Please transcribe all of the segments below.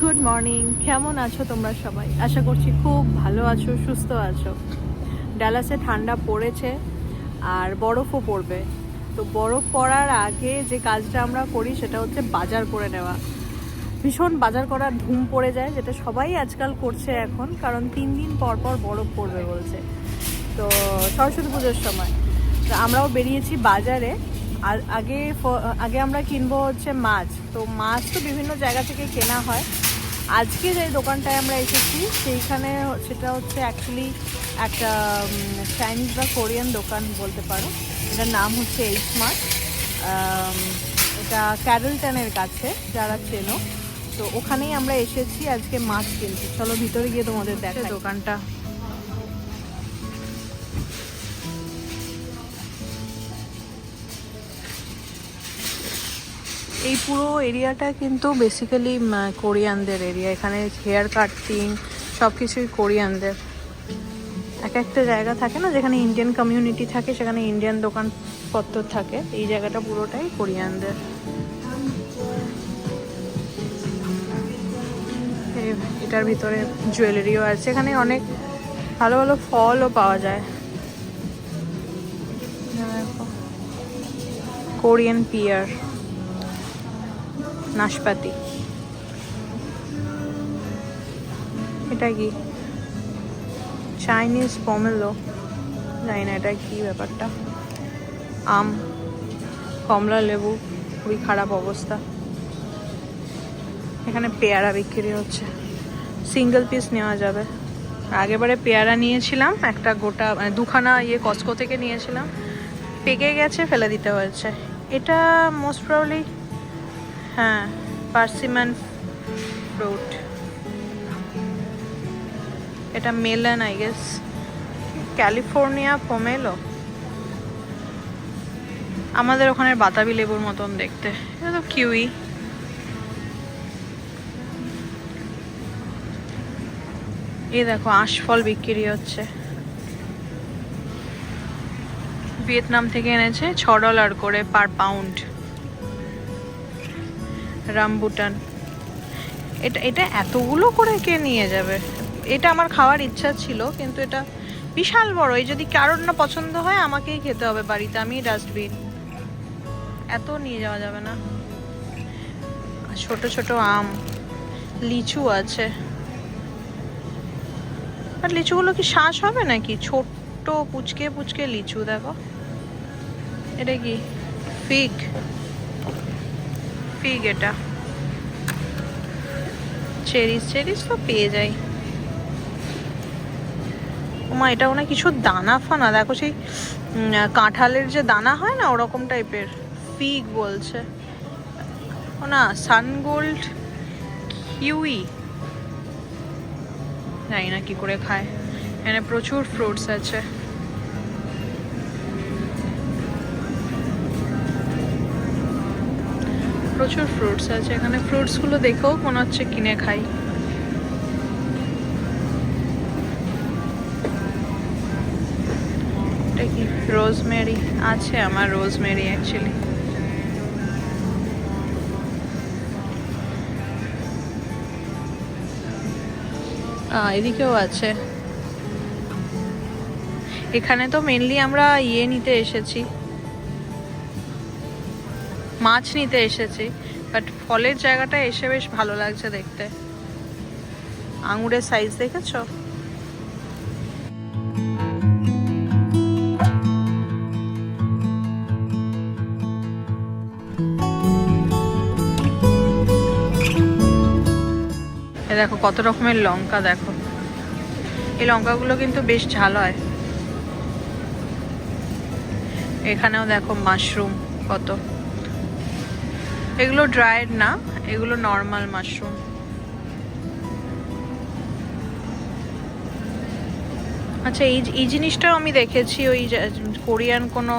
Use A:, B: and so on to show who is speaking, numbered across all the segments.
A: Good morning, কেমন আছো তোমরা সবাই? আশা করছি খুব ভালো আছো, সুস্থ আছো। ডালাসে ঠান্ডা পড়েছে আর বরফও পড়বে। তো বরফ পড়ার আগে যে কাজটা আমরা করি সেটা হচ্ছে বাজার করে নেওয়া। ভীষণ বাজার করার ধুম পড়ে যায়, যেটা সবাই আজকাল করছে এখন, কারণ 3 দিন পর পর বরফ পড়বে বলছে। তো সরস্বতী পুজোর সময় তো আমরাও বেরিয়েছি বাজারে। আর আগে আমরা কিনবো হচ্ছে মাছ। তো মাছ তো বিভিন্ন জায়গা থেকে কেনা হয়। আজকে যে দোকানটায় আমরা এসেছি সেইখানে সেটা হচ্ছে অ্যাকচুয়ালি একটা চাইনিজ বা কোরিয়ান দোকান বলতে পারো। এটার নাম হচ্ছে এইচ মার্ট। এটা ক্যাডেলটনের কাছে, যারা চেনো। তো ওখানেই আমরা এসেছি আজকে মাছ কিনতে। চলো ভিতরে গিয়ে তোমাদের দেখাই দোকানটা। এই পুরো এরিয়াটা কিন্তু বেসিক্যালি কোরিয়ানদের এরিয়া। এখানে হেয়ার কাটিং সব কিছুই কোরিয়ানদের। এক একটা জায়গা থাকে না যেখানে ইন্ডিয়ান কমিউনিটি থাকে, সেখানে ইন্ডিয়ান দোকানপত্র থাকে। এই জায়গাটা পুরোটাই কোরিয়ানদের। এটার ভিতরে জুয়েলারিও আছে। এখানে অনেক ভালো ভালো ফলও পাওয়া যায়। কোরিয়ান পিয়ার, নাশপাতি। এটা কি? চাইনিজ পমেলো, জানি না এটা কি ব্যাপারটা। আম, কমলা লেবু, খুবই খারাপ অবস্থা। এখানে পেয়ারা বিক্রি হচ্ছে, সিঙ্গেল পিস নেওয়া যাবে। আগেবারে পেয়ারা নিয়েছিলাম একটা গোটা, মানে দুখানা কস্কো থেকে নিয়েছিলাম, পেকে গেছে, ফেলে দিতে হয়েছে। এটা মোস্ট প্রবাবলি, হ্যাঁ, পার্সিমন ফ্রুট। এটা melon I guess. California pomelo, আমাদের ওখানের বাতাবি লেবুর মতন দেখতে। এটা তো কিউই। এই দেখো আঁশফল বিক্রি হচ্ছে। ভিয়েতনাম থেকে এনেছে, $6 করে পার পাউন্ড। রামবুটান, এটা এটা এতগুলো করে কে নিয়ে যাবে? এটা আমার খাওয়ার ইচ্ছা ছিল, কিন্তু এটা বিশাল বড়। এই যদি কারোর না পছন্দ হয় আমাকেই খেতে হবে বাড়িতে। আমি ডাস্টবিন, এত নিয়ে যাওয়া যাবে না। ছোট ছোট আম, লিচু আছে। আর লিচুগুলো কি শ্বাস হবে নাকি? ছোট্ট পুচকে পুচকে লিচু দেখো। এটা কি? ফিগ, ফিগ এটা। চেরিস, চেরিস তো পেয়ে যাই। ওমা, এটা মনে হয় কিছু দানা ফানা, দেখো সেই কাঁঠালের যে দানা হয় না, ওরকম টাইপের। ফিগ বলছে ও না, সানগোল্ড কিউই, জানি না কি করে খায়। এখানে প্রচুর ফ্রুটস আছে। প্রচুর ফ্রুটস আছে এখানে। ফ্রুটসগুলো দেখেও মনে হচ্ছে কিনে খাই। এটা কি? রোজমেরি আছে আমার, রোজমেরি অ্যাকচুয়ালি। এদিকেও আছে। এখানে তো মেনলি আমরা নিতে এসেছি, মাছ নিতে এসেছি। বাট ফলের জায়গাটা এসে বেশ ভালো লাগছে দেখতে। আঙুরের সাইজ দেখেছো? দেখো কত রকমের লঙ্কা, দেখো। এই লঙ্কাগুলো কিন্তু বেশ ঝাল হয়। এখানেও দেখো মাশরুম কত। এগুলো ড্রাইড না, এগুলো নর্মাল মাশরুম। আচ্ছা, এই জিনিসটাও আমি দেখেছি ওই কোরিয়ান কোনো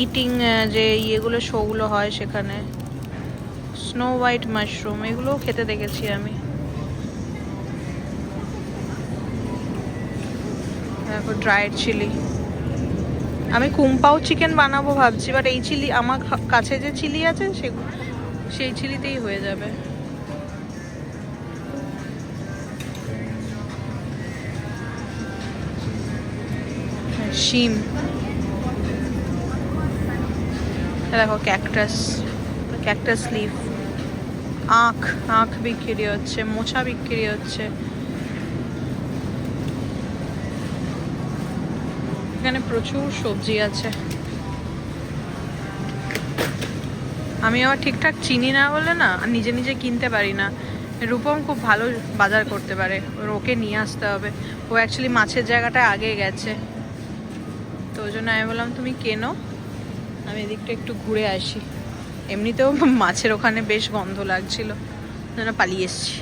A: ইটিং যে ইয়েগুলো শোগুলো হয় সেখানে। স্নো হোয়াইট মাশরুম, এগুলোও খেতে দেখেছি আমি। দেখো ড্রাইড চিলি। আমি কুম্পাও চিকেন বানাবো ভাবছি, বাট এই চিলি আমার কাছে যে চিলি আছে সেই চিলিতেই হয়ে যাবে। শিম, দেখো ক্যাকটাস, ক্যাকটাস লিফ, আখ, আখ বিক্রি হচ্ছে, মোচা বিক্রি হচ্ছে। এখানে প্রচুর সবজি আছে। আমি আবার ঠিকঠাক চিনি না বলে না নিজে নিজে কিনতে পারি না। রূপম খুব ভালো বাজার করতে পারে, ওকে নিয়ে আসতে হবে। ও অ্যাকচুয়ালি মাছের জায়গাটায় আগে গেছে, তো ওই জন্য আমি বললাম তুমি কেনো, আমি এদিকটা একটু ঘুরে আসি। এমনিতেও মাছের ওখানে বেশ গন্ধ লাগছিল, যেন পালিয়ে এসছি।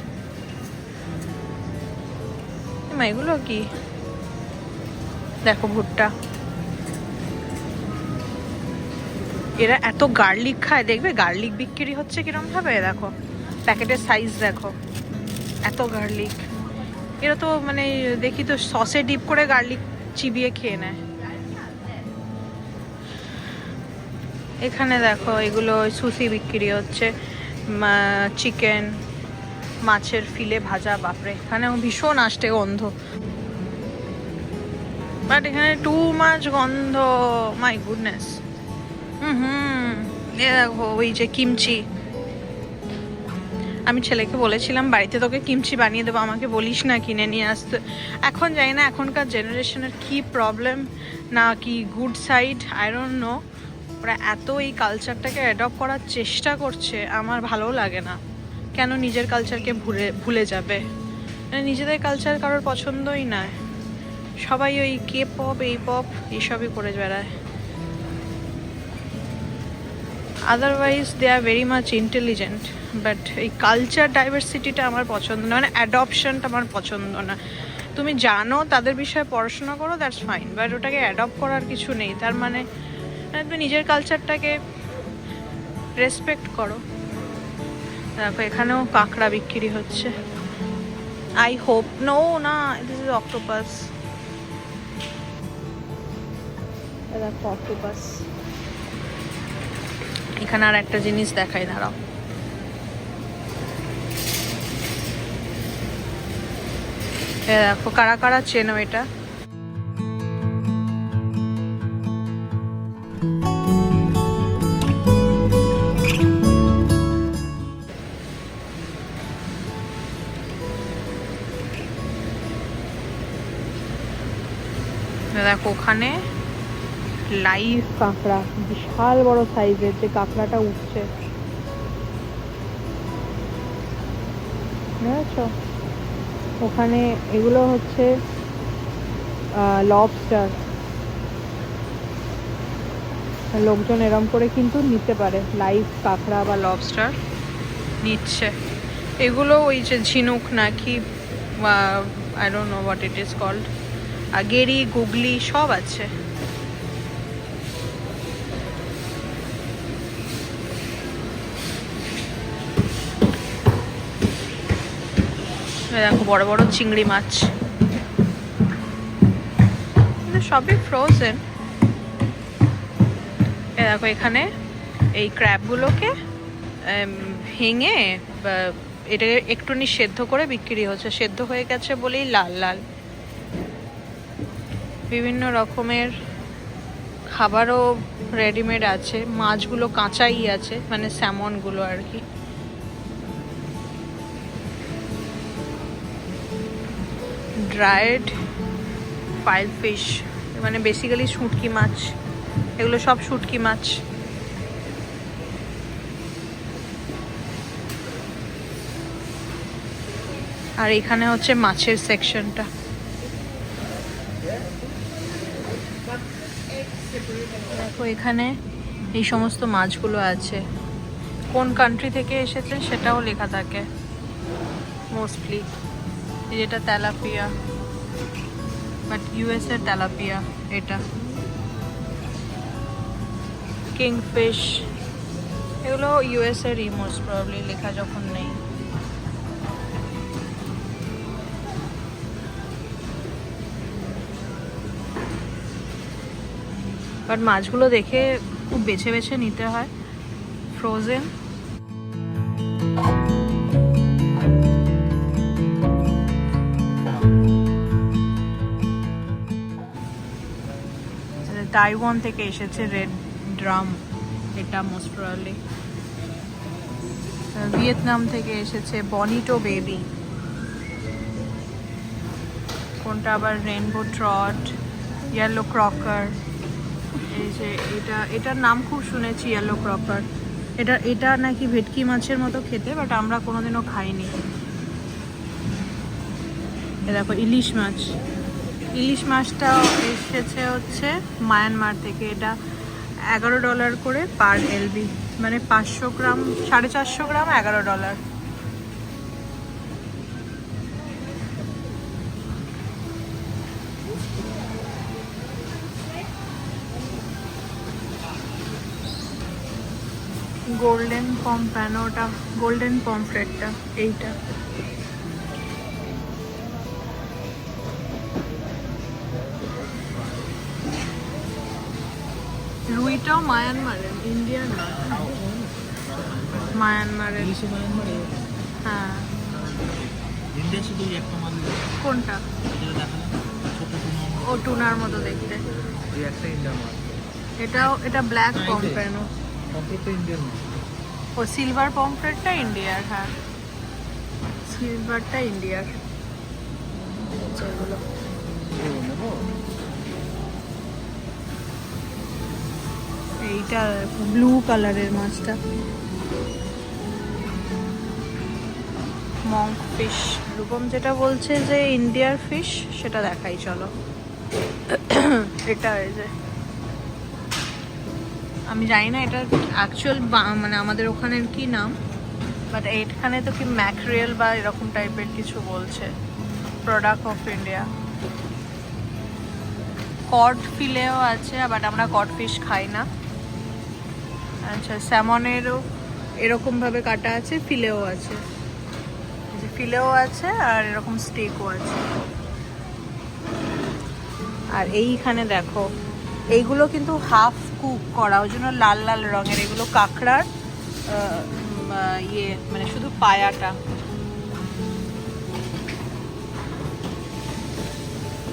A: এগুলো কি দেখো, ভুট্টা। এরা এত গার্লিক খায়, দেখবে গার্লিক বিক্রি হচ্ছে কিরম ভাবে, দেখো প্যাকেটের সাইজ দেখো, এত গার্লিক। এরা তো মানে দেখি তো সসে ডিপ করে গার্লিক চিবিয়ে খেয়ে নেয়। এখানে দেখো এগুলো সুশি বিক্রি হচ্ছে, চিকেন, মাছের ফিলে ভাজা। বাপরে, এখানেও ভীষণ আসছে গন্ধ, বাট এখানে টু মাছ গন্ধ, মাই গুডনেস। এ দেখো ওই যে কিমচি, আমি ছেলেকে বলেছিলাম বাড়িতে তোকে কিমচি বানিয়ে দেবো, আমাকে বলিস না কিনে নিয়ে আসতে। এখন জানি না এখনকার জেনারেশনের কি প্রবলেম, না কি good side, I don't no. ওরা এত এই কালচারটাকে অ্যাডপ্ট করার চেষ্টা করছে, আমার ভালো লাগে না। কেন নিজের কালচারকে ভুলে যাবে? নিজেদের কালচার কারোর পছন্দই নয়, সবাই ওই কে পপ, এই পপ, এইসবই করে বেড়ায়। Otherwise they are very much intelligent, but এই কালচার ডাইভার্সিটিটা আমার পছন্দ না, মানে অ্যাডপশনটা আমার পছন্দ না। তুমি জানো তাদের বিষয়ে পড়াশোনা করো, দ্যাটস ফাইন, বাট ওটাকে অ্যাডপ্ট করার কিছু নেই। তার মানে তুমি নিজের কালচারটাকে রেসপেক্ট করো। দেখো এখানেও কাঁকড়া বিক্রি হচ্ছে। আই হোপ নো, না দিস ইজ অক্টোপাস। দেখো অক্টোপাস। এখানে আর একটা জিনিস দেখাই, দাঁড়াও। দেখো, কারা কারা চেনো এটা? দেখো ওখানে লাইভ কাঁকড়া, বিশাল বড় সাইজের যে কাঁকড়াটা উঠছে, বুঝেছো? ওখানে এগুলো হচ্ছে লবস্টার। লোকজন এরম করে কিন্তু নিতে পারে, লাইভ কাঁকড়া বা লবস্টার নিচ্ছে। এগুলো ওই যে ঝিনুক নাকি, I don't know what it is called, গেরি, গুগলি সব আছে। দেখো বড় বড় চিংড়ি মাছ, সবই ফ্রোজেন। দেখো এখানে এই ক্র্যাবগুলোকে ভেঙে এটাকে একটুনি সেদ্ধ করে বিক্রি হচ্ছে, সেদ্ধ হয়ে গেছে বলেই লাল লাল। বিভিন্ন রকমের খাবারও রেডিমেড আছে, মাছগুলো কাঁচাই আছে, মানে স্যামনগুলো আর কি। ড্রায়েড ফাইল ফিশ, মানে বেসিক্যালি শুটকি মাছ, এগুলো সব শুটকি মাছ। আর এখানে হচ্ছে মাছের সেকশনটা। দেখো এখানে এই সমস্ত মাছগুলো আছে, কোন কান্ট্রি থেকে এসেছে সেটাও লেখা থাকে মোস্টলি। যেটা তেলাপিয়া, বাট ইউএস এর তেলাপিয়া এটা। কিংফিশ, এগুলো ইউএস এর মোস্ট প্রবাবলি, লেখা যখন নেই। বাট মাছগুলো দেখে খুব বেছে বেছে নিতে হয়, ফ্রোজেন। তাইওয়ান থেকে এসেছে রেড ড্রাম, এটা মোস্ট প্রবাবলি। ভিয়েতনাম থেকে এসেছে বনিটো বেবি, কোনটা আবার রেনবো ট্রট, ইয়েলো ক্রকার। এই যে এটার নাম খুব শুনেছি, ইয়েলো ক্রকার। এটা নাকি ভেটকি মাছের মতো খেতে, বাট আমরা কোনোদিনও খাইনি। দেখো ইলিশ মাছ, ইলিশ মাছটাও এসেছে হচ্ছে মায়ানমার থেকে। এটা $11 করে পার এলবি, মানে 500 গ্রাম, 450 গ্রাম $11। গোল্ডেন পম্প্যানোটা, গোল্ডেন পমফ্রেটটা এইটা। রুইটাও মায়ানমারের, ইন্ডিয়ান না, মায়ানমারের। হ্যাঁ, কোনটা? ও টুনার মতো দেখতে। এটা ব্ল্যাক পমফ্রেট। ও সিলভার পমফ্রেটটা ইন্ডিয়ার। হ্যাঁ, সিলভারটা ইন্ডিয়ার। এইটা ব্লু কালারের মাছটা, মঙ্ক ফিশ। রূপম যেটা বলছে যে ইন্ডিয়ার ফিশ, সেটা দেখাই চলো। এটা এই যে, আমি জানি না এটা অ্যাকচুয়াল মানে আমাদের ওখানের কি নাম, বাট এইখানে তো কি ম্যাকরিয়েল বা এরকম টাইপের কিছু বলছে। Product of India. কড ফিলেও আছে, বাট আমরা কড ফিশ খাই না। আচ্ছা, স্যামনেরও এরকমভাবে কাটা আছে, ফিলেও আছে, ফিলেও আছে, আর এরকম স্টেকও আছে। আর এইখানে দেখো, এইগুলো কিন্তু হাফ কুক করা, ওই জন্য লাল লাল রঙের। এগুলো কাঁকড়ার ইয়ে, মানে শুধু পায়াটা।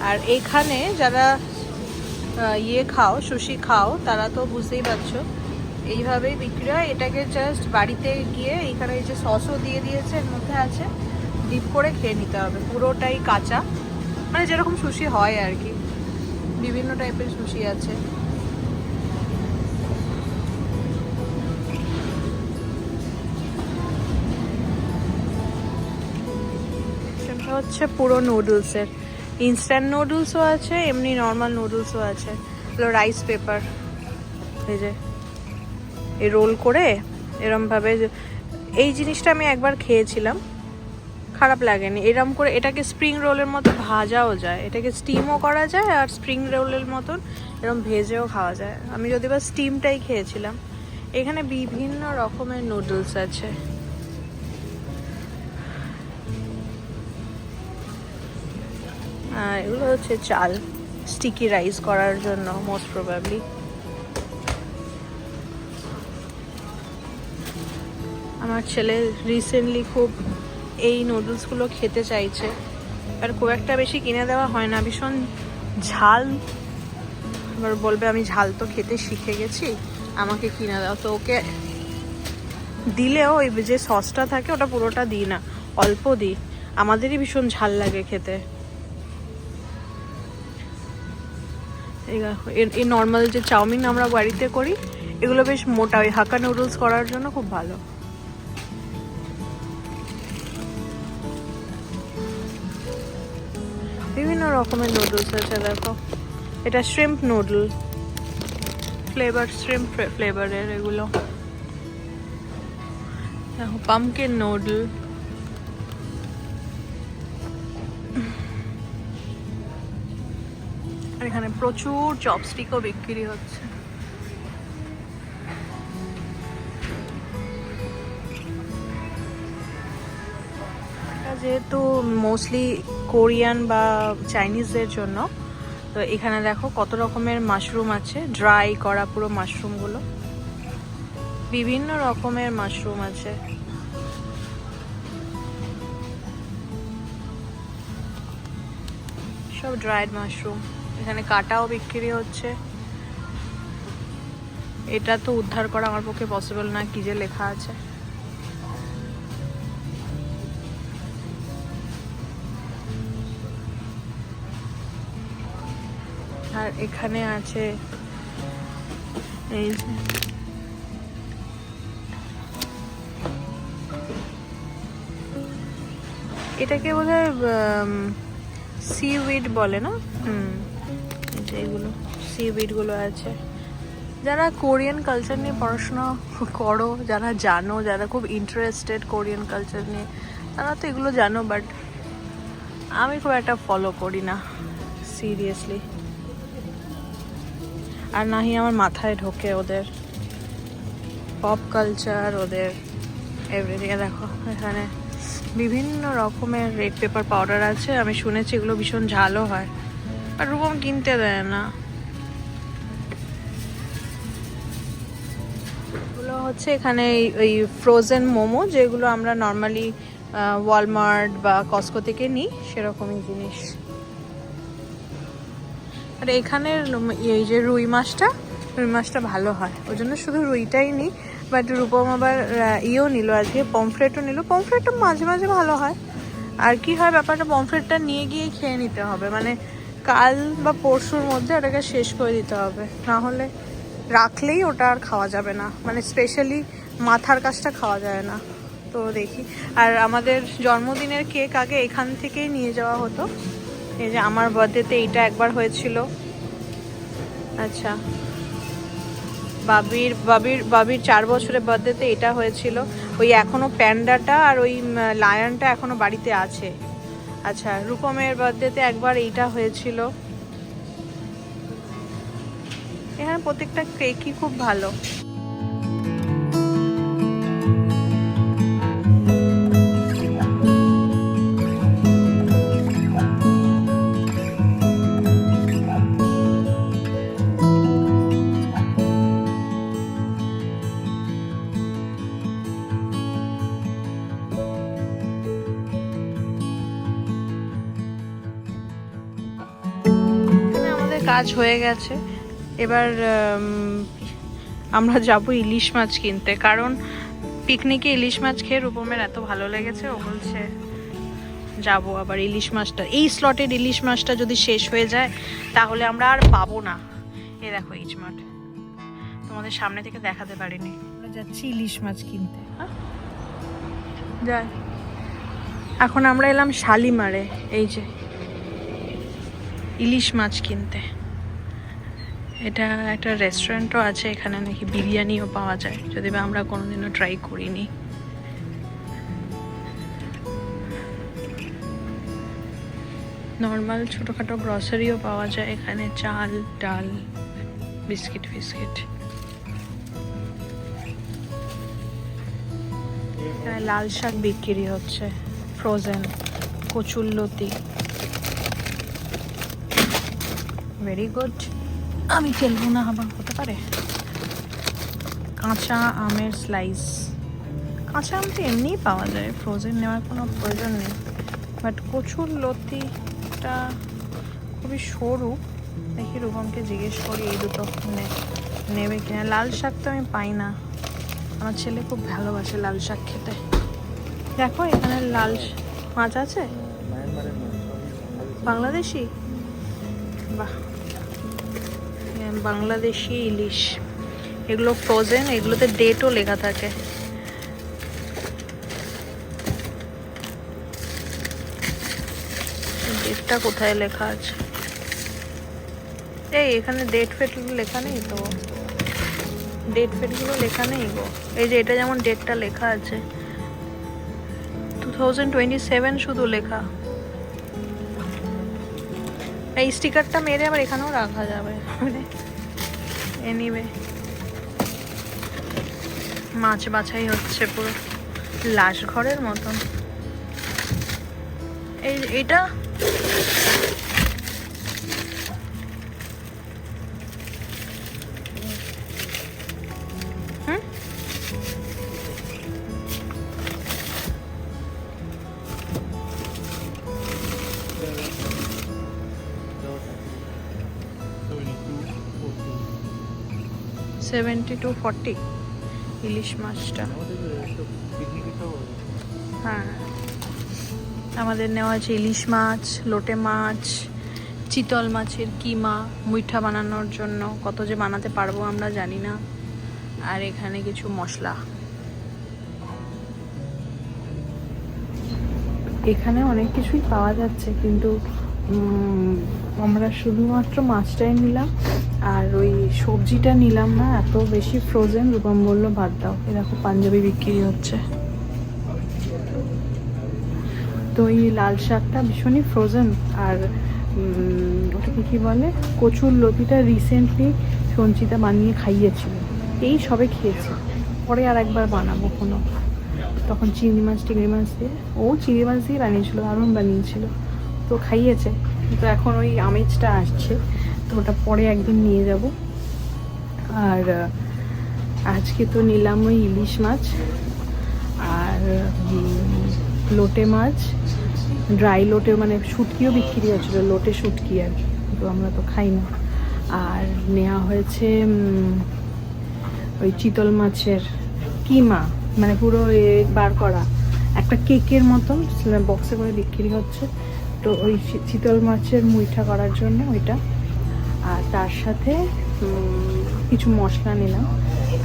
A: আর এখানে যারা ইয়ে খাও, সুশি খাও, তারা তো বুঝতেই পারছো এইভাবেই বিক্রি হয়। এটাকে জাস্ট বাড়িতে গিয়ে এইখানে এই যে সসও দিয়ে দিয়েছে, এর মধ্যে আছে, ডিপ করে খেয়ে নিতে হবে। পুরোটাই কাঁচা, মানে যেরকম সুশি হয় আর কি। বিভিন্ন টাইপের সুশি আছে। সেটা হচ্ছে পুরো নুডলসের। ইনস্ট্যান্ট নুডলসও আছে, এমনি নর্মাল নুডলসও আছে। রাইস পেপার, এই যে এই রোল করে এরমভাবে। এই জিনিসটা আমি একবার খেয়েছিলাম, খারাপ লাগেনি। এরম করে এটাকে স্প্রিং রোলের মতো ভাজাও যায়, এটাকে স্টিমও করা যায়, আর স্প্রিং রোলের মতন এরম ভেজেও খাওয়া যায়। আমি যদি বা স্টিমটাই খেয়েছিলাম। এখানে বিভিন্ন রকমের নুডলস আছে। এগুলো হচ্ছে চাল, স্টিকি রাইস করার জন্য মোস্ট প্রবাবলি। আমার ছেলে রিসেন্টলি খুব এই নুডলসগুলো খেতে চাইছে, আর খুব একটা বেশি কিনে দেওয়া হয় না, ভীষণ ঝাল। এবার বলবে আমি ঝাল তো খেতে শিখে গেছি, আমাকে কিনে দাও। তো ওকে দিলেও ওই যে সসটা থাকে ওটা পুরোটা দিই না, অল্প দিই। আমাদেরই ভীষণ ঝাল লাগে খেতে। এই নর্মাল যে চাউমিন আমরা বাড়িতে করি, এগুলো বেশ মোটা, ওই হাক্কা নুডলস করার জন্য খুব ভালো। বিভিন্ন রকমের নুডলস আছে দেখো। এটা শ্রিম্প নুডল, ফ্লেভার শ্রিম্প ফ্লেভারের এগুলো। দেখো পামকিন নুডল। আর এখানে প্রচুর চপস্টিকও বিক্রি হচ্ছে। যেহেতু মোস্টলি কোরিয়ান বা চাইনিজদের জন্য, তো এখানে দেখো কত রকমের মাশরুম আছে, ড্রাই করা পুরো মাশরুমগুলো। বিভিন্ন রকমের মাশরুম আছে। সব ড্রাইড মাশরুম। এখানে কাটাও বিক্রি হচ্ছে, এটা তো উদ্ধার করা আমার পক্ষে পসিবল না, কি যে লেখা আছে। আর এখানে আছে এই যে এটাকে বোধহয় সিউইড বলে না? এগুলো সিউইডগুলো আছে। যারা কোরিয়ান কালচার নিয়ে পড়াশোনা করো, যারা জানো, যারা খুব ইন্টারেস্টেড কোরিয়ান কালচার নিয়ে, তারা তো এগুলো জানো, বাট আমি খুব একটা ফলো করি না সিরিয়াসলি। আর নাহি আমার মাথায় ঢোকে ওদের পপ কালচার, ওদের এভরিথিং। দেখো এখানে বিভিন্ন রকমের রেড পেপার পাউডার আছে, আমি শুনেছি এগুলো ভীষণ ঝালও হয়, আর রূপম কিনতে দেয় না। এগুলো হচ্ছে এখানে ওই ফ্রোজেন মোমো, যেগুলো আমরা নর্মালি ওয়ালমার্ট বা কস্কো থেকে নিই, সেরকমই জিনিস। আর এখানের এই যে রুই মাছটা ভালো হয়, ওই জন্য শুধু রুইটাই নিই। বাট রূপম আবার ইয়েও নিল আজকে, পমফ্রেটও নিল। পমফ্রেটটা মাঝে মাঝে ভালো হয়। আর কি হয় ব্যাপারটা, পমফ্রেটটা নিয়ে গিয়ে খেয়ে নিতে হবে, মানে কাল বা পরশুর মধ্যে ওটাকে শেষ করে দিতে হবে, না হলে রাখলেই ওটা আর খাওয়া যাবে না, মানে স্পেশালি মাথার কাছটা খাওয়া যায় না। তো দেখি। আর আমাদের জন্মদিনের কেক আগে এখান থেকেই নিয়ে যাওয়া হতো। এই যে আমার বার্থডেতে এইটা একবার হয়েছিল। আচ্ছা, বাবির 4 বছরের বার্থডেতে এটা হয়েছিল। ওই এখনো প্যান্ডাটা আর ওই লায়নটা এখনো বাড়িতে আছে। আচ্ছা, রূপমের বার্থডেতে একবার এইটা হয়েছিল। এখানে প্রত্যেকটা কেকই খুব ভালো। কাজ হয়ে গেছে, এবার আমরা যাব ইলিশ মাছ কিনতে, কারণ পিকনিকে ইলিশ মাছ খেয়ে রূপমের এত ভালো লেগেছে, ও বলছে যাব আবার ইলিশ মাছটা। এই স্লটের ইলিশ মাছটা যদি শেষ হয়ে যায় তাহলে আমরা আর পাবো না। এ দেখো ইলিশ মাছ, তোমাদের সামনে থেকে দেখাতে পারিনি। আমরা যাচ্ছি ইলিশ মাছ কিনতে। যাই, এখন আমরা এলাম শালিমারে, এই যে ইলিশ মাছ কিনতে। এটা একটা রেস্টুরেন্টও আছে এখানে, নাকি বিরিয়ানিও পাওয়া যায়, যদি বা আমরা কোনোদিনও ট্রাই করিনি। নর্মাল ছোটোখাটো গ্রসারিও পাওয়া যায় এখানে, চাল ডাল বিস্কিট ফিস্কিট। লাল শাক বিক্রি হচ্ছে, ফ্রোজেন কচুরলতি, ভেরি গুড। আমি ফেলবো না, আবার হতে পারে। কাঁচা আমের স্লাইস, কাঁচা আম তো এমনিই পাওয়া যায়, ফ্রোজেন নেওয়ার কোনো প্রয়োজন নেই। বাট কচুরলতিটা খুবই সরু, দেখি রূপমকে জিজ্ঞেস করি এই দুটো নেবে কিনা। লাল শাক তো আমি পাই না, আমার ছেলে খুব ভালোবাসে লাল শাক খেতে। দেখো এখানে লাল মাছ আছে, বাংলাদেশি, বাহ, বাংলাদেশি ইলিশ। এগুলো ফ্রোজেন, এগুলোতে ডেটও লেখা থাকে। ডেটটা কোথায় লেখা আছে? এই এখানে ডেট ফেটগুলো লেখা নেই তো, ডেট ফেটগুলো লেখা নেই গো। এই যে এটা যেমন ডেটটা লেখা আছে 2027 শুধু লেখা। এই স্টিকারটা মেরে আবার এখানেও রাখা যাবে। এনিওয়ে, মাছ বাছাই হচ্ছে পুরো লাশ ঘরের মতন। এইটা 70 to 40 ইলিশ মাছটা। হ্যাঁ, আমাদের নেওয়া আছে ইলিশ মাছ, লোটে মাছ, চিতল মাছের কিমা, মুইঠা বানানোর জন্য। কত যে বানাতে পারবো আমরা জানি না। আর এখানে কিছু মশলা। এখানে অনেক কিছুই পাওয়া যাচ্ছে, কিন্তু আমরা শুধুমাত্র মাছটাই নিলাম আর ওই সবজিটা নিলাম না, এত বেশি ফ্রোজেন। রূপম বললো বাদ দাও। এরকম পাঞ্জাবি বিক্রি হচ্ছে, তো এই লাল শাকটা ভীষণই ফ্রোজেন। আর ওটাকে কি বলে, কচুর লতিটা রিসেন্টলি সঞ্চিতা বানিয়ে খাইয়েছিল, এই সবে খেয়েছে। পরে আর একবার বানাবো কোনো, তখন চিংড়ি মাছ টিংড়ি মাছ দিয়ে, ও চিংড়ি মাছ দিয়ে বানিয়েছিল, দারুণ বানিয়েছিল, তো খাইয়েছে। তো এখন ওই আমেজটা আসছে, তো ওটা পরে একদিন নিয়ে যাব। আর আজকে তো নিলাম ওই ইলিশ মাছ আর লোটে মাছ, ড্রাই লোটে, মানে শুটকিও বিক্রি হচ্ছিলো, লোটে শুটকি আর কি, তো আমরা তো খাই না। আর নেওয়া হয়েছে ওই চিতল মাছের কিমা, মানে পুরো বার করা, একটা কেকের মতন বক্সে করে বিক্রি হচ্ছে। তো ওই চিতল মাছের মুইঠা করার জন্য ওইটা, আর তার সাথে কিছু মশলা নিলাম,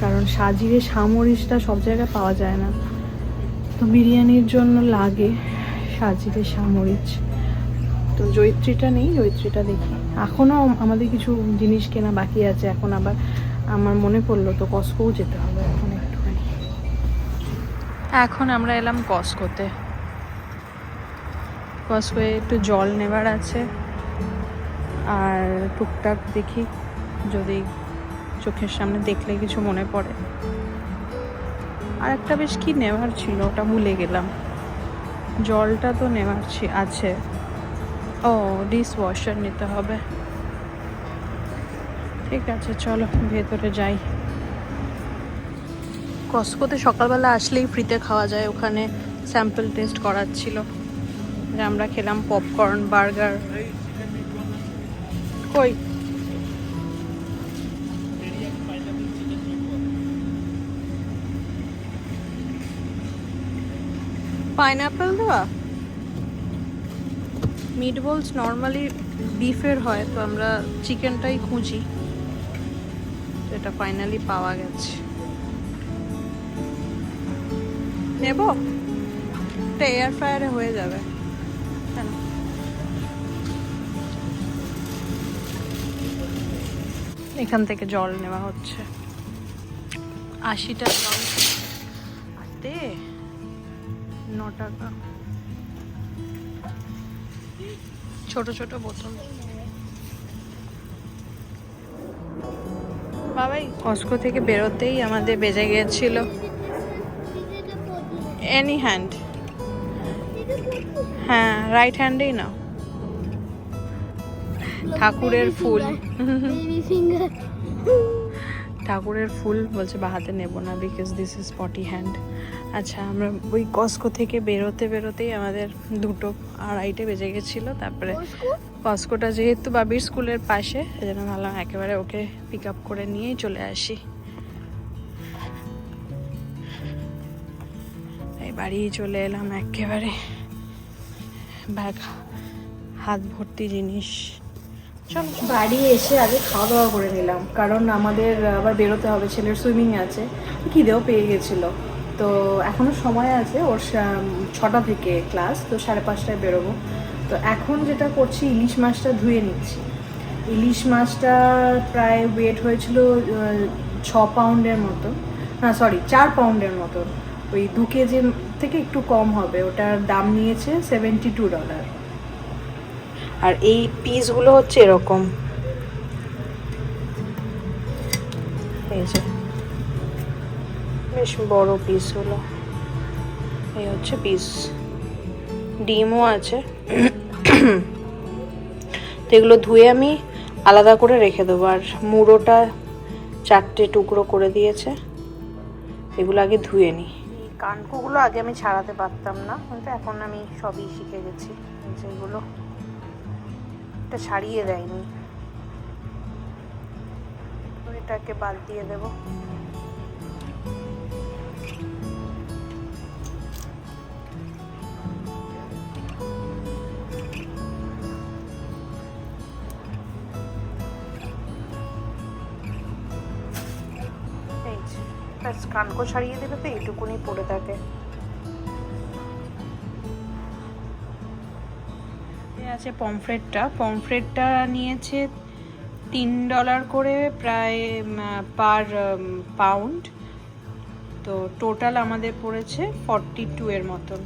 A: কারণ সাজিরে সামরিচটা সব জায়গায় পাওয়া যায় না, তো বিরিয়ানির জন্য লাগে সাজিরে সামরিচ। তো জয়িত্রীটা নেই, জয়িত্রীটা দেখি। এখনও আমাদের কিছু জিনিস কেনা বাকি আছে, এখন আবার আমার মনে পড়লো, তো কস্কোও যেতে হবে এখন একটুখানি। এখন আমরা এলাম কস্কোতে। কস্কোয়ে একটু জল নেবার আছে, আর টুকটাক দেখি যদি চোখের সামনে দেখলে কিছু মনে পড়ে। আর একটা বেশ কি নেওয়ার ছিল, ওটা ভুলে গেলাম। জলটা তো নেওয়ার আছে, ও ডিশ ওয়াশার নিতে হবে। ঠিক আছে, চলো ভেতরে যাই। কস্কোতে সকালবেলা আসলেই ফ্রিতে খাওয়া যায়, ওখানে স্যাম্পল টেস্ট করাচ্ছিল। আমরা খেলাম পপকর্ন, বার্গার। কই পাইনঅ্যাপেল দেওয়া? মিট বলস নর্মালি বিফের হয়, তো আমরা চিকেনটাই খুঁজি, তো এটা ফাইনালি পাওয়া গেছে। নেব, এটা এয়ার ফ্রায়ারে হয়ে যাবে। এখান থেকে জল নেওয়া হচ্ছে, 80টা জল, 9 টাকা। ছোট ছোট বোতল। বাবাই কস্কো থেকে বেরোতেই আমাদের বেজে গিয়েছিল। এনি হ্যান্ড, হ্যাঁ রাইট হ্যান্ডেই নাও। ঠাকুরের ফুল, ঠাকুরের ফুল বলছে বা হাতে নেবো না, because this is potty hand. আচ্ছা, আমরা ওই কস্কো থেকে বেরোতেই আমাদের 2:30 বেজে গেছিলো। তারপরে কস্কোটা যেহেতু বাবির স্কুলের পাশে, সেজন্য ভাবলাম একেবারে ওকে পিক আপ করে নিয়েই চলে আসি। এই বাড়ি চলে এলাম, একেবারে ব্যাগ হাত ভর্তি জিনিস। চল বাড়ি এসে আগে খাওয়া দাওয়া করে নিলাম, কারণ আমাদের আবার বেরোতে হবে, ছেলের সুইমিং আছে, খিদেও পেয়ে গেছিলো। তো এখনও সময় আছে, ওর 6টা থেকে ক্লাস, তো 5:30টায় বেরোবো। তো এখন যেটা করছি, ইলিশ মাছটা ধুয়ে নিচ্ছি। ইলিশ মাছটা প্রায় ওয়েট হয়েছিল 6 পাউন্ডের মতো, না সরি 4 পাউন্ডের মতো, ওই 2 কেজি থেকে একটু কম হবে। ওটার দাম নিয়েছে $72। আর এই পিসগুলো হচ্ছে এরকম, এই যে বেশ বড় পিসগুলো, এই হচ্ছে পিস। ডিমও আছে, তো এগুলো ধুয়ে আমি আলাদা করে রেখে দেবো। আর মুড়োটা 4টে টুকরো করে দিয়েছে, এগুলো আগে ধুয়ে নিই। কানকোগুলো আগে আমি ছাড়াতে পারতাম না, কিন্তু এখন আমি সবই শিখে গেছি। যেগুলো এটা ছাড়িয়ে দেয়নি, মাছটাকে বাদ দিয়ে দেব। কানকো ছাড়িয়ে দেবে তো এইটুকুনি পড়ে থাকে। আছে পমফ্রেটটা নিয়েছে $3 করে প্রায় পার পাউন্ড। তো টোটাল আমাদের পড়েছে 42 এর মতন।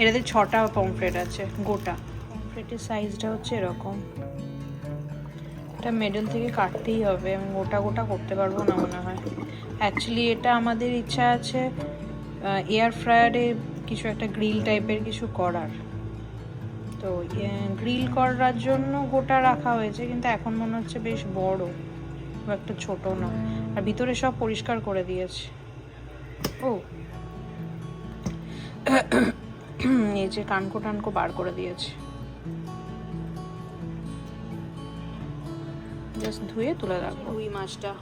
A: এটাতে 6টা পমফ্রেট আছে গোটা। পমফ্রেটের সাইজটা হচ্ছে এরকম। এটা মিডল থেকে কাটতেই হবে, আমি গোটা গোটা করতে পারবো না মনে হয়। অ্যাকচুয়ালি এটা আমাদের ইচ্ছা আছে এয়ার ফ্রায়ারে কিছু একটা গ্রিল টাইপের কিছু করার, তো গ্রিল করার জন্য গোটা রাখা হয়েছে, কিন্তু এখন মনে হচ্ছে বেশ বড়, খুব একটা ছোট না। আর ভিতরে সব পরিষ্কার করে দিয়েছে। ও এই যে কানকো টানকো বার করে দিয়েছে, জাস্ট ধুয়ে তুলে রাখবো। রুই মাছটা,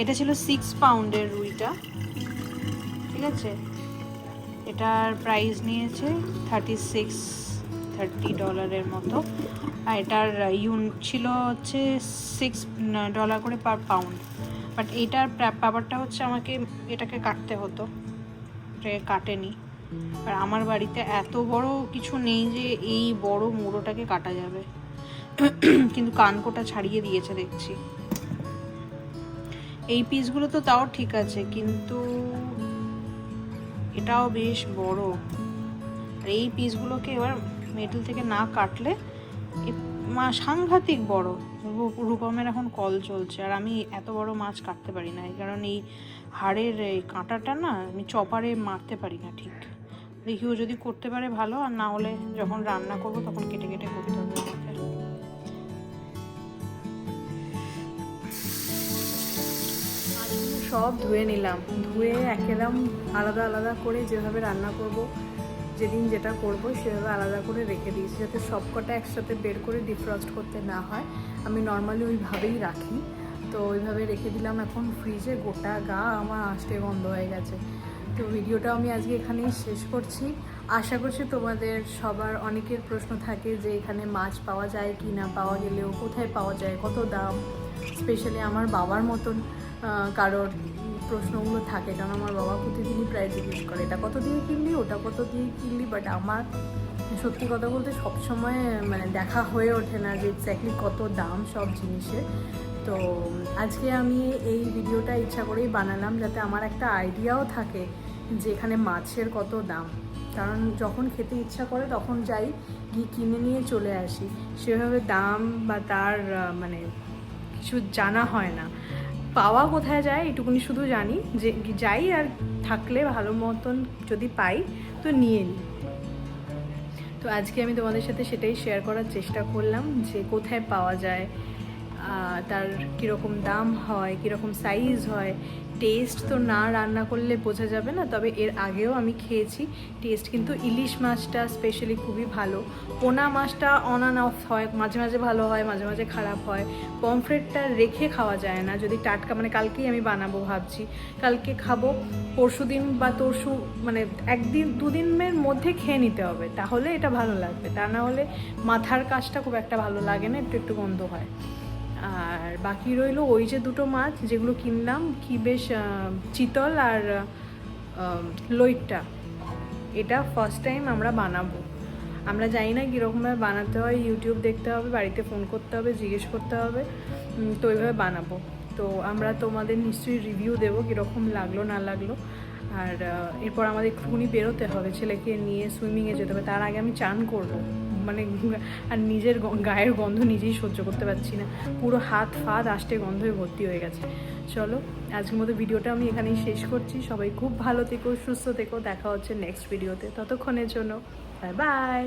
A: এটা ছিল 6 পাউন্ডের রুইটা, ঠিক আছে। এটার প্রাইস নিয়েছে $30 মতো। আর এটার ছিল হচ্ছে $6 করে পার পাউন্ড। বাট এইটার ব্যাপারটা হচ্ছে আমাকে এটাকে কাটতে হতো, এটাকে কাটেনি। আর আমার বাড়িতে এত বড় কিছু নেই যে এই বড় মুড়োটাকে কাটা যাবে, কিন্তু কানকোটা ছাড়িয়ে দিয়েছে দেখছি। এই পিসগুলো তো তাও ঠিক আছে, কিন্তু এটাও বেশ বড়। আর এই পিসগুলোকে এবার মেডেল থেকে না কাটলে সাংঘাতিক বড়। রূপমের এখন কল চলছে, আর আমি এত বড় মাছ কাটতে পারি না, কারণ এই হাড়ের এই কাঁটাটা না আমি চপারে মারতে পারি না ঠিক। দেখি ও যদি করতে পারে ভালো, আর না হলে যখন রান্না করবো তখন কেটে কেটে করতে হবে আমাকে। সব ধুয়ে নিলাম, ধুয়ে একেদম আলাদা আলাদা করে যেভাবে রান্না করব, যেদিন যেটা করব সেভাবে আলাদা করে রেখে দিয়েছি, যাতে সবকটা একসাথে বের করে ডিফ্রস্ট করতে না হয়। আমি নর্মালি ওইভাবেই রাখি, তো ওইভাবে রেখে দিলাম এখন ফ্রিজে। গোটা গা আমার আঁশটে গন্ধ হয়ে গেছে। তো ভিডিওটা আমি আজকে এখানেই শেষ করছি। আশা করছি তোমাদের সবার অনেকের প্রশ্ন থাকে যে এখানে মাছ পাওয়া যায় কি না, পাওয়া গেলেও কোথায় পাওয়া যায়, কত দাম। স্পেশালি আমার বাবার মতন কারোর প্রশ্নগুলো থাকে, কারণ আমার বাবা প্রতিদিনই প্রায় জিজ্ঞেস করে এটা কত দিয়ে কিনলি, ওটা কত দিয়ে কিনলি। বাট আমার সত্যি কথা বলতে সবসময় মানে দেখা হয়ে ওঠে না যে এক্স্যাক্টলি কত দাম সব জিনিসের। তো আজকে আমি এই ভিডিওটা ইচ্ছা করেই বানালাম, যাতে আমার একটা আইডিয়াও থাকে যে এখানে মাছের কত দাম। কারণ যখন খেতে ইচ্ছা করে তখন যাই, গিয়ে কিনে নিয়ে চলে আসি, সেভাবে দাম বা তার মানে কিছু জানা হয় না। পাওয়া কোথায় যায় এটুকুনি শুধু জানি, যে যাই আর থাকলে ভালো মতন যদি পাই তো নিয়ে নিই। তো আজকে আমি তোমাদের সাথে সেটাই শেয়ার করার চেষ্টা করলাম যে কোথায় পাওয়া যায়, তার কীরকম দাম হয়, কীরকম সাইজ হয়। টেস্ট তো না রান্না করলে বোঝা যাবে না, তবে এর আগেও আমি খেয়েছি, টেস্ট কিন্তু ইলিশ মাছটা স্পেশালি খুবই ভালো। পোনা মাছটা অন অ্যান্ড অফ হয়, মাঝে মাঝে ভালো হয়, মাঝে মাঝে খারাপ হয়। পমফ্রেটটা রেখে খাওয়া যায় না, যদি টাটকা, মানে কালকেই আমি বানাবো ভাবছি, কালকে খাবো, পরশু দিন বা তরশু মানে একদিন দুদিনের মধ্যে খেয়ে নিতে হবে, তাহলে এটা ভালো লাগবে। তা না হলে মাথার কাজটা খুব একটা ভালো লাগে না, একটু একটু গন্ধ হয়। আর বাকি রইলো ওই যে দুটো মাছ যেগুলো কিনলাম, কি বেশ চিতল আর লইট্টা। এটা ফার্স্ট টাইম আমরা বানাবো, আমরা জানি না কীরকমভাবে বানাতে হয়, ইউটিউব দেখতে হবে, বাড়িতে ফোন করতে হবে, জিজ্ঞেস করতে হবে, তো ওইভাবে বানাবো। তো আমরা তোমাদের নিশ্চয়ই রিভিউ দেবো কীরকম লাগলো না লাগলো। আর এরপর আমাদের একটুখানি বেরোতে হবে, ছেলেকে নিয়ে সুইমিংয়ে যেতে হবে। তার আগে আমি চান করবো, মানে আর নিজের গায়ের গন্ধ নিজেই সহ্য করতে পারছি না, পুরো হাত ফাত আষ্টে গন্ধে ভর্তি হয়ে গেছে। চলো আজকের মতো ভিডিওটা আমি এখানেই শেষ করছি। সবাই খুব ভালো থেকো, সুস্থ থেকো, দেখা হচ্ছে নেক্সট ভিডিওতে। ততক্ষণের জন্য বাই বাই।